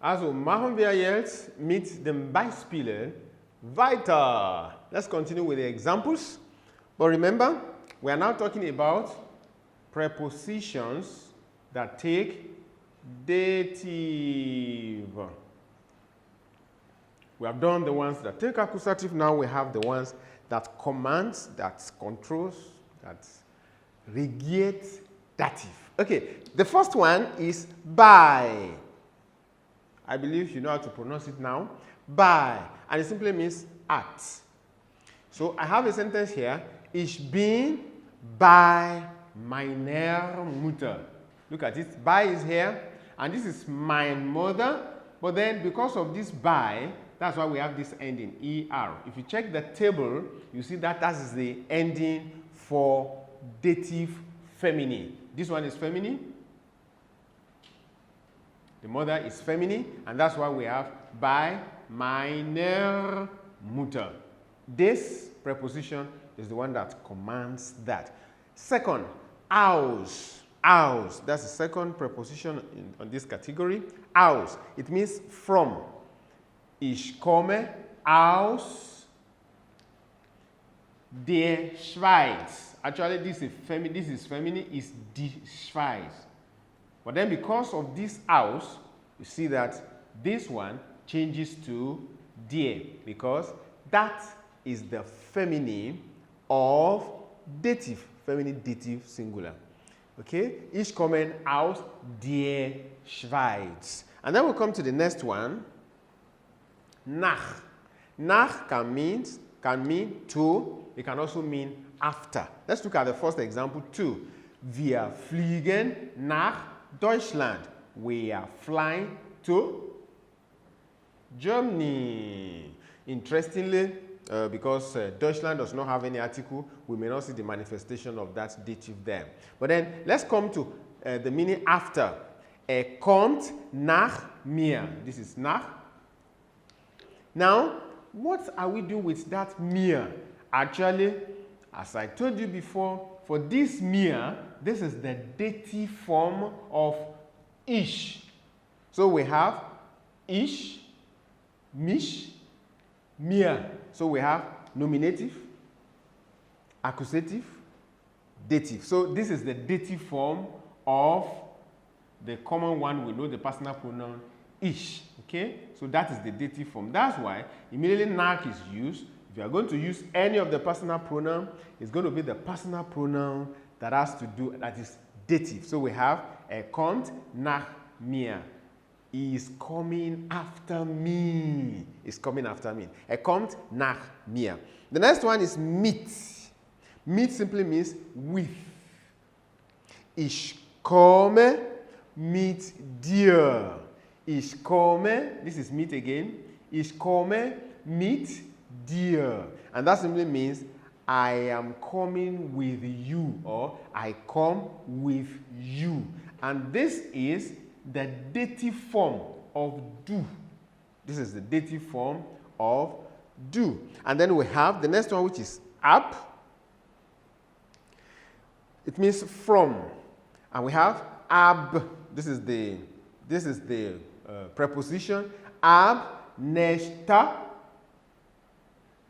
Also machen wir jetzt mit dem Beispiel weiter. Let's continue with the examples. But remember, we are now talking about prepositions that take dative. We have done the ones that take accusative. Now we have the ones that commands, that controls, that regate dative. Okay, the first one is by. I believe you know how to pronounce it now. By. And it simply means at. So I have a sentence here. Ich bin bei meiner Mutter. Look at it. By is here. And this is my mother. But then because of this by, that's why we have this ending, ER. If you check the table, you see that that is the ending for dative feminine. This one is feminine. The mother is feminine, and that's why we have bei meiner Mutter. This preposition is the one that commands that. Second, aus. Aus. That's the second preposition on this category. Aus. It means from. Ich komme aus der Schweiz. Actually, this is feminine, is die Schweiz. But then because of this aus, you see that this one changes to der, because that is the feminine of dative, feminine dative singular. Okay? Ich komme aus der Schweiz. And then we'll come to the next one. Nach. Nach can mean to. It can also mean after. Let's look at the first example too. Wir fliegen nach Deutschland. We are flying to Germany. Interestingly, because Deutschland does not have any article, we may not see the manifestation of that dative there. But then let's come to the meaning after. Kommt nach mir. This is nach. Now, what are we doing with that mir? Actually, as I told you before, for this mir, this is the dative form of ich. So we have ich, mich, mir. So we have nominative, accusative, dative. So this is the dative form of the common one we know, the personal pronoun ich. Okay? So that is the dative form. That's why immediately nach is used. If you are going to use any of the personal pronoun, it's going to be the personal pronoun that has to do, that is dative. So we have kommt nach mir. He is coming after me. Is coming after me. Kommt nach mir. The next one is mit. Mit simply means with. Ich komme mit dir. Ich komme, this is mit again. Ich komme mit dir. And that simply means I am coming with you, or I come with you. And this is the dative form of do. This is the dative form of do. And then we have the next one, which is ab. It means from. And we have ab. This is the preposition. Ab nesta.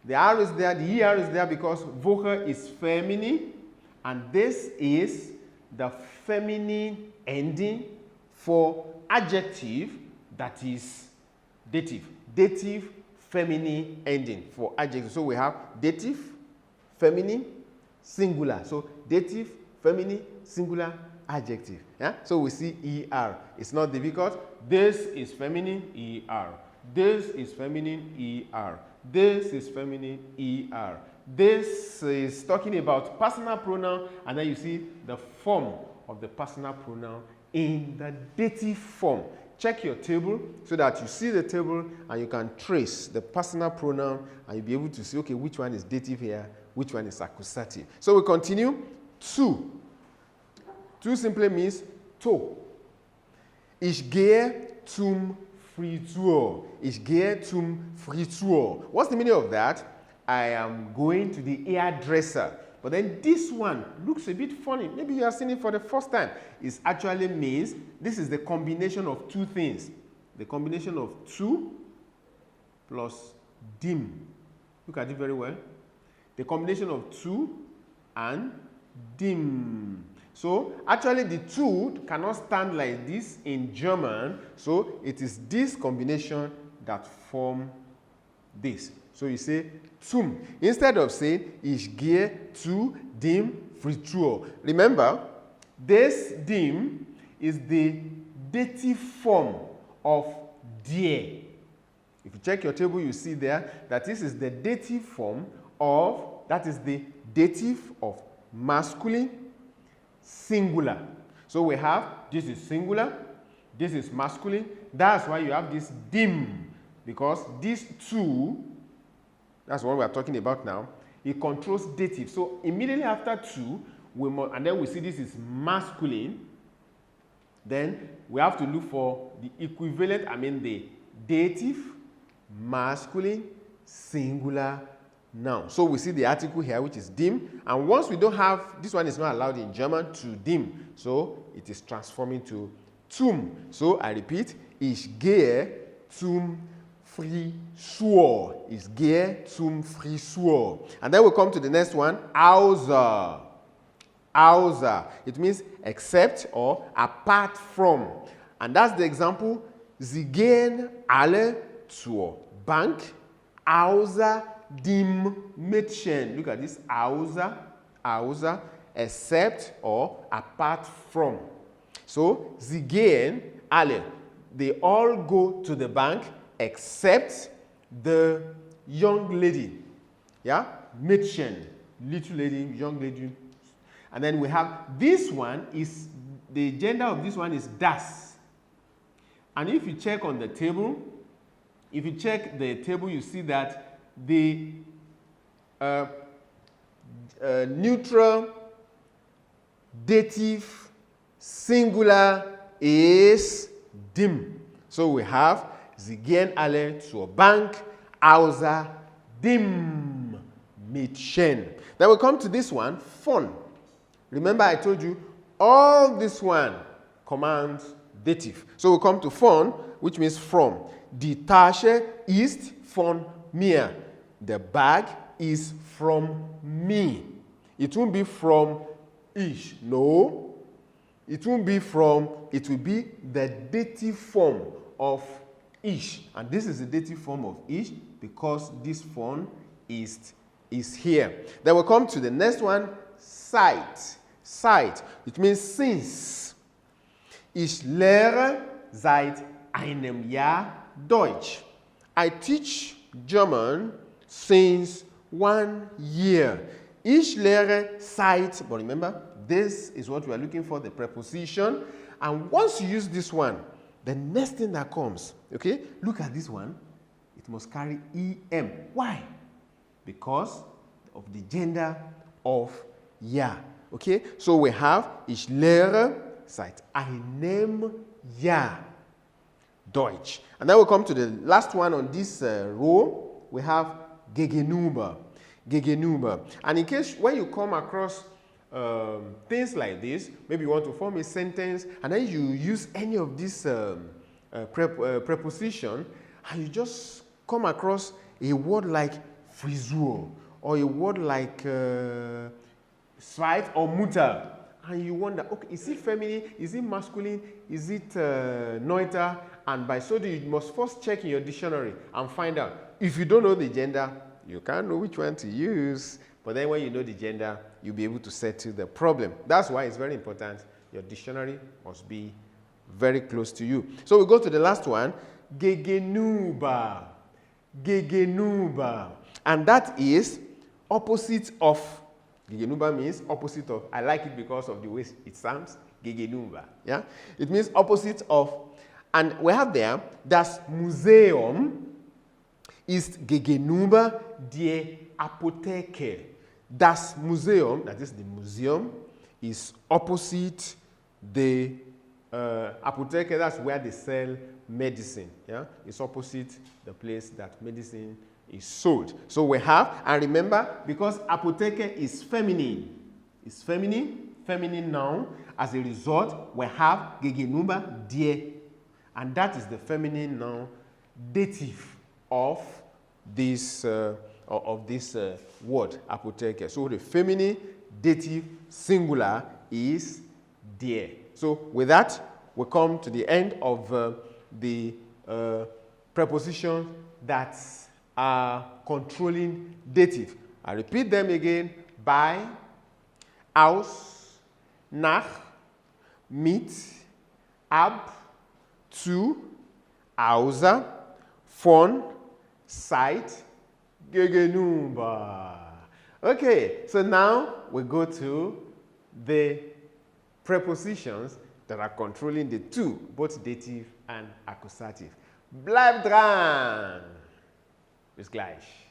The R is there, the ER is there because Woche is feminine, and this is the feminine ending for adjective that is dative. Dative, feminine ending for adjective. So we have dative, feminine, singular. So dative, feminine, singular, adjective. Yeah? So we see ER. It's not difficult. This is feminine, ER. This is feminine, ER. This is feminine, ER. This is talking about personal pronoun, and then you see the form of the personal pronoun in the dative form. Check your table so that you see the table and you can trace the personal pronoun, and you'll be able to see, okay, which one is dative here, which one is accusative. So we continue. To. To simply means to. Ich gehe zum Friseur. Ich gehe zum Friseur. What's the meaning of that? I am going to the hairdresser. But then this one looks a bit funny. Maybe you are seeing it for the first time. It actually means this is the combination of two things. the combination of zu plus dem. Look at it very well. The combination of zu and dem. So actually the two cannot stand like this in German. So it is this combination that form this. So you say zum. Instead of saying ich gehe zu dem Friseur. Remember, this dem is the dative form of der. If you check your table, you see there that this is the dative form of, that is the dative of masculine singular. So we have, this is singular, this is masculine. That's why you have this dem, because these two, that's what we are talking about now, it controls dative. So immediately after two, and then we see this is masculine, then we have to look for the equivalent, the dative, masculine, singular noun. So we see the article here, which is dem, and once we don't have, this one is not allowed in German, to dem, so it is transforming to zum. So I repeat, ich gehe zum Friseur. Ich gehe zum Friseur. And then we come to the next one, außer. Außer. It means except or apart from. And that's the example. Sie gehen alle zur Bank, außer dem Mädchen. Look at this. Außer, except or apart from. So, sie gehen alle. They all go to the bank except the young lady. Yeah? Mädchen. Little lady, young lady. And then we have this one is, the gender of this one is das. And if you check on the table, you see that the neutral dative singular is dem. So we have, sie gehen alle zur Bank, außer dem Mädchen. Then we come to this one, von. Remember I told you, all this one commands dative. So we come to von, which means from. Die Tasche ist von mir. The bag is from me. It won't be from ich. No. It won't be from, it will be the dative form of ich. And this is the dative form of ich because this von is here. Then we come to the next one, seit. Seit. It means since. Ich lehre seit einem Jahr Deutsch. I teach German since 1 year. Ich lehre seit, but remember, this is what we are looking for, the preposition. And once you use this one, the next thing that comes, okay, look at this one. It must carry em. Why? Because of the gender of Jahr. Okay, so we have, ich lehre seit einem Jahr Deutsch. And then we come to the last one on this row. We have gegenüber. Gegenüber. And in case when you come across things like this, maybe you want to form a sentence, and then you use any of these preposition, and you just come across a word like Frisur, or a word like Zweit or Mutter, and you wonder, okay, is it feminine, is it masculine, is it neuter? And by so doing, you must first check in your dictionary and find out. If you don't know the gender, you can't know which one to use. But then when you know the gender, you'll be able to settle the problem. That's why it's very important. Your dictionary must be very close to you. So we go to the last one, gegenüber. Gegenüber. And that is opposite of. Gegenüber means opposite of. I like it because of the way it sounds. Gegenüber. Yeah? It means opposite of. And we have there, das Museum ist gegenüber der Apotheke. Das Museum, that is the museum, is opposite the Apotheke. That's where they sell medicine. Yeah? It's opposite the place that medicine is sold. So we have, and remember, because Apotheke is feminine, feminine noun, as a result, we have gegenüber der. And that is the feminine noun dative of this word, apotheke. So the feminine dative singular is there. So with that, we come to the end of the prepositions that are controlling dative. I repeat them again: bei, aus, nach, mit, ab, zu, außer, von, seit, gegenüber. Okay, so now we go to the prepositions that are controlling the two, both dative and accusative. Bleib dran! Bis gleich.